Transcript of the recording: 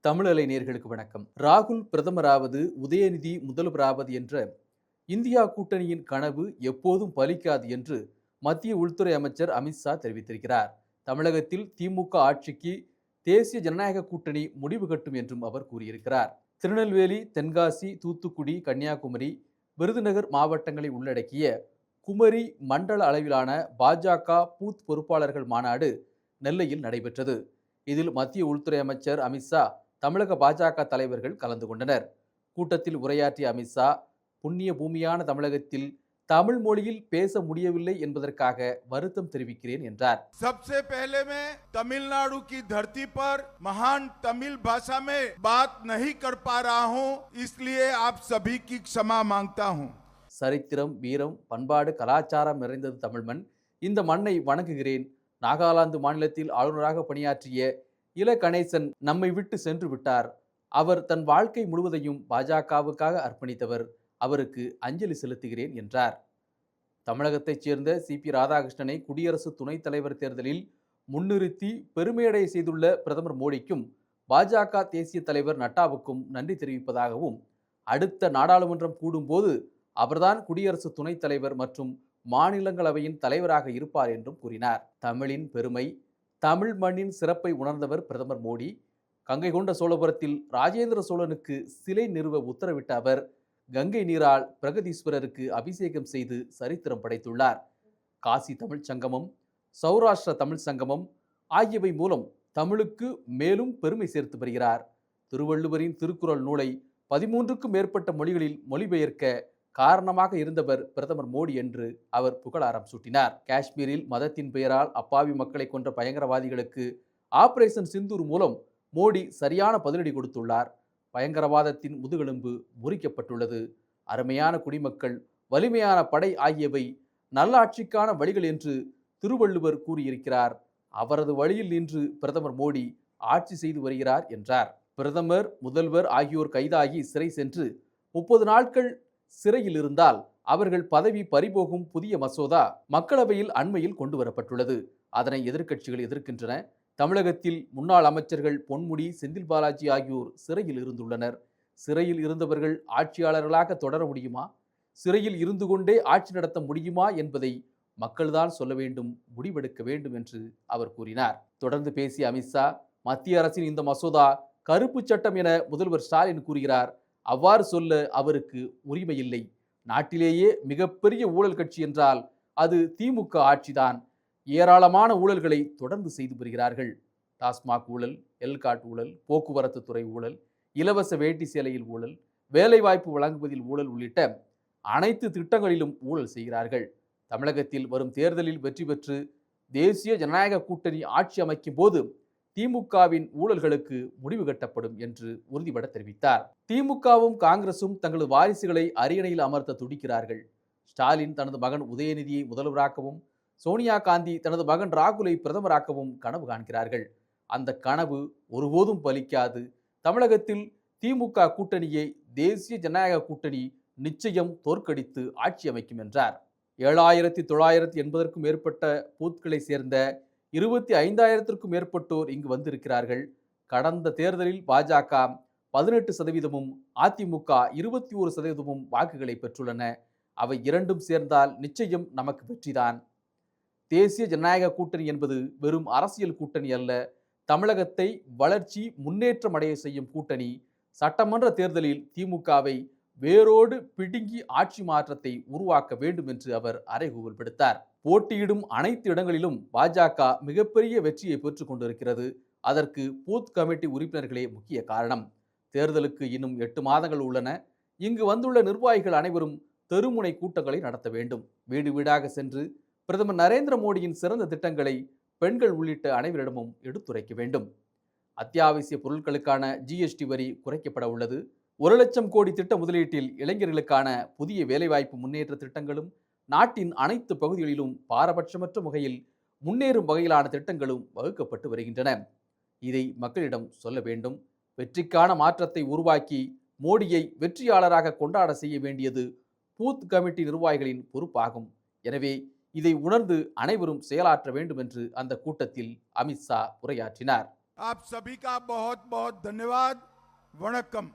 தமிழலை நேர்களுக்கு வணக்கம். ராகுல் பிரதமராவது, உதயநிதி முதல்வராவது என்ற இந்தியா கூட்டணியின் கனவு எப்போதும் பலிக்காது என்று மத்திய உள்துறை அமைச்சர் அமித்ஷா தெரிவித்திருக்கிறார். தமிழகத்தில் திமுக ஆட்சிக்கு தேசிய ஜனநாயக கூட்டணி முடிவு கட்டும் என்றும் அவர் கூறியிருக்கிறார். திருநெல்வேலி, தென்காசி, தூத்துக்குடி, கன்னியாகுமரி, விருதுநகர் மாவட்டங்களை உள்ளடக்கிய குமரி மண்டல அளவிலான பாஜக பூத் பொறுப்பாளர்கள் மாநாடு நெல்லையில் நடைபெற்றது. இதில் மத்திய உள்துறை அமைச்சர் அமித்ஷா, தமிழக பாஜக தலைவர்கள் கலந்து கொண்டனர். கூட்டத்தில் உரையாற்றிய அமித்ஷா, புண்ணிய பூமியான தமிழகத்தில் தமிழ் மொழியில் பேச முடியவில்லை என்பதற்காக வருத்தம் தெரிவிக்கிறேன் என்றார். सबसे पहले मैं तमिलनाडु की धरती पर महान तमिल भाषा में बात नहीं कर पा रहा हूं, इसलिए आप सभी की क्षमा मांगता हूं. சரித்திரம், வீரம், பண்பாடு, கலாச்சாரம் நிறைந்தது தமிழ்மண். இந்த மண்ணை வணங்குகிறேன். நாகாலாந்து மாநிலத்தில் ஆளுநராக பணியாற்றிய இல கணேசன் நம்மை விட்டு சென்று விட்டார். அவர் தன் வாழ்க்கை முழுவதையும் பாஜகவுக்காக அர்ப்பணித்தவர். அவருக்கு அஞ்சலி செலுத்துகிறேன் என்றார். தமிழகத்தைச் சேர்ந்த சிபி ராதாகிருஷ்ணனை குடியரசு துணைத் தலைவர் தேர்தலில் முன்னிறுத்தி பெருமையடைய செய்துள்ள பிரதமர் மோடிக்கும் பாஜக தேசிய தலைவர் நட்டாவுக்கும் நன்றி தெரிவிப்பதாகவும், அடுத்த நாடாளுமன்றம் கூடும்போது அவர்தான் குடியரசு துணைத் தலைவர் மற்றும் மாநிலங்களவையின் தலைவராக இருப்பார் என்றும் கூறினார். தமிழின் பெருமை, தமிழ் மண்ணின் சிறப்பை உணர்ந்தவர் பிரதமர் மோடி. கங்கை கொண்ட சோழபுரத்தில் ராஜேந்திர சோழனுக்கு சிலை நிறுவ உத்தரவிட்ட அவர், கங்கை நீரால் பிரகதீஸ்வரருக்கு அபிஷேகம் செய்து சரித்திரம் படைத்துள்ளார். காசி தமிழ் சங்கமம், சௌராஷ்டிர தமிழ் சங்கமம் ஆகியவை மூலம் தமிழுக்கு மேலும் பெருமை சேர்த்து வருகிறார். திருவள்ளுவரின் திருக்குறள் நூலை 13க்கும் மேற்பட்ட மொழிகளில் மொழிபெயர்க்க காரணமாக இருந்தவர் பிரதமர் மோடி என்று அவர் புகழாரம் சூட்டினார். காஷ்மீரில் மதத்தின் பெயரால் அப்பாவி மக்களை கொன்ற பயங்கரவாதிகளுக்கு ஆபரேஷன் சிந்தூர் மூலம் மோடி சரியான பதிலடி கொடுத்துள்ளார். பயங்கரவாதத்தின் முதுகெலும்பு முறிக்கப்பட்டுள்ளது. அருமையான குடிமக்கள், வலிமையான படை ஆகியவை நல்லாட்சிக்கான வழிகள் என்று திருவள்ளுவர் கூறியிருக்கிறார். அவரது வழியில் நின்று பிரதமர் மோடி ஆட்சி செய்து வருகிறார் என்றார். பிரதமர், முதல்வர் ஆகியோர் கைதாகி சிறை சென்று 30 நாட்கள் சிறையில் இருந்தால் அவர்கள் பதவி பறிபோகும் புதிய மசோதா மக்களவையில் அண்மையில் கொண்டு வரப்பட்டுள்ளது. அதனை எதிர்க்கட்சிகள் எதிர்க்கின்றன. தமிழகத்தில் முன்னாள் அமைச்சர்கள் பொன்முடி, செந்தில் பாலாஜி ஆகியோர் சிறையில் இருந்துள்ளனர். சிறையில் இருந்தவர்கள் ஆட்சியாளர்களாக தொடர முடியுமா? சிறையில் இருந்து கொண்டே ஆட்சி நடத்த முடியுமா என்பதை மக்கள்தான் சொல்ல வேண்டும், முடிவெடுக்க வேண்டும் என்று அவர் கூறினார். தொடர்ந்து பேசிய அமித்ஷா, மத்திய அரசின் இந்த மசோதா கருப்பு சட்டம் என முதல்வர் ஸ்டாலின் கூறுகிறார். அவ்வாறு சொல்ல அவருக்கு உரிமை இல்லை. நாட்டிலேயே மிகப்பெரிய ஊழல் கட்சி என்றால் அது திமுக ஆட்சிதான். ஏராளமான ஊழல்களை தொடர்ந்து செய்து வருகிறார்கள். டாஸ்மாக் ஊழல், எல்காட் ஊழல், போக்குவரத்து துறை ஊழல், இலவச வேட்டி சேலையில் ஊழல், வேலைவாய்ப்பு வழங்குவதில் ஊழல் உள்ளிட்ட அனைத்து திட்டங்களிலும் ஊழல் செய்கிறார்கள். தமிழகத்தில் வரும் தேர்தலில் வெற்றி பெற்று தேசிய ஜனநாயக கூட்டணி ஆட்சி அமைக்கும் போது திமுகவின் ஊழல்களுக்கு முடிவு கட்டப்படும் என்று உறுதிபட தெரிவித்தார். திமுகவும் காங்கிரசும் தங்களது வாரிசுகளை அரியணையில் அமர்த்த துடிக்கிறார்கள். ஸ்டாலின் தனது மகன் உதயநிதியை முதல்வராக்கவும், சோனியா காந்தி தனது மகன் ராகுலை பிரதமராக்கவும் கனவு காண்கிறார்கள். அந்த கனவு ஒருபோதும் பலிக்காது. தமிழகத்தில் திமுக கூட்டணியை தேசிய ஜனநாயக கூட்டணி நிச்சயம் தோற்கடித்து ஆட்சி அமைக்கும் என்றார். 7980க்கும் மேற்பட்ட பூத்களை சேர்ந்த 25,000க்கும் மேற்பட்டோர் இங்கு வந்திருக்கிறார்கள். கடந்த தேர்தலில் பாஜக 18%, அதிமுக 21% வாக்குகளை பெற்றுள்ளன. அவை இரண்டும் சேர்ந்தால் நிச்சயம் நமக்கு வெற்றிதான். தேசிய ஜனநாயக கூட்டணி என்பது வெறும் அரசியல் கூட்டணி அல்ல, தமிழகத்தை வளர்ச்சி முன்னேற்றம் அடைய செய்யும் கூட்டணி. சட்டமன்ற தேர்தலில் திமுகவை வேரோடு பிடுங்கி ஆட்சி மாற்றத்தை உருவாக்க வேண்டும் என்று அவர் அறைகூவல் விடுத்தார். போட்டியிடும் அனைத்து இடங்களிலும் பாஜக மிகப்பெரிய வெற்றியை பெற்றுக் கொண்டிருக்கிறது. அதற்கு பூத் கமிட்டி உறுப்பினர்களே முக்கிய காரணம். தேர்தலுக்கு இன்னும் 8 மாதங்கள் உள்ளன. இங்கு வந்துள்ள நிர்வாகிகள் அனைவரும் தெருமுனை கூட்டங்களை நடத்த வேண்டும். வீடு வீடாக சென்று பிரதமர் நரேந்திர மோடியின் சிறந்த திட்டங்களை பெண்கள் உள்ளிட்ட அனைவரிடமும் எடுத்துரைக்க வேண்டும். அத்தியாவசிய பொருட்களுக்கான GST வரி குறைக்கப்பட உள்ளது. 1 லட்சம் கோடி திட்ட முதலீட்டில் இளைஞர்களுக்கான புதிய வேலைவாய்ப்பு முன்னேற்ற திட்டங்களும், நாட்டின் அனைத்து பகுதிகளிலும் பாரபட்சமற்ற வகையில் முன்னேறும் வகையிலான திட்டங்களும் வகுக்கப்பட்டு வருகின்றன. இதை மக்களிடம் சொல்ல வேண்டும். வெற்றிக்கான மாற்றத்தை உருவாக்கி மோடியை வெற்றியாளராக கொண்டாட செய்ய வேண்டியது பூத் கமிட்டி நிர்வாகிகளின் பொறுப்பாகும். எனவே இதை உணர்ந்து அனைவரும் செயலாற்ற வேண்டும் என்று அந்த கூட்டத்தில் அமித்ஷா உரையாற்றினார். आप सभी का बहुत बहुत धन्यवाद। वणक्कम।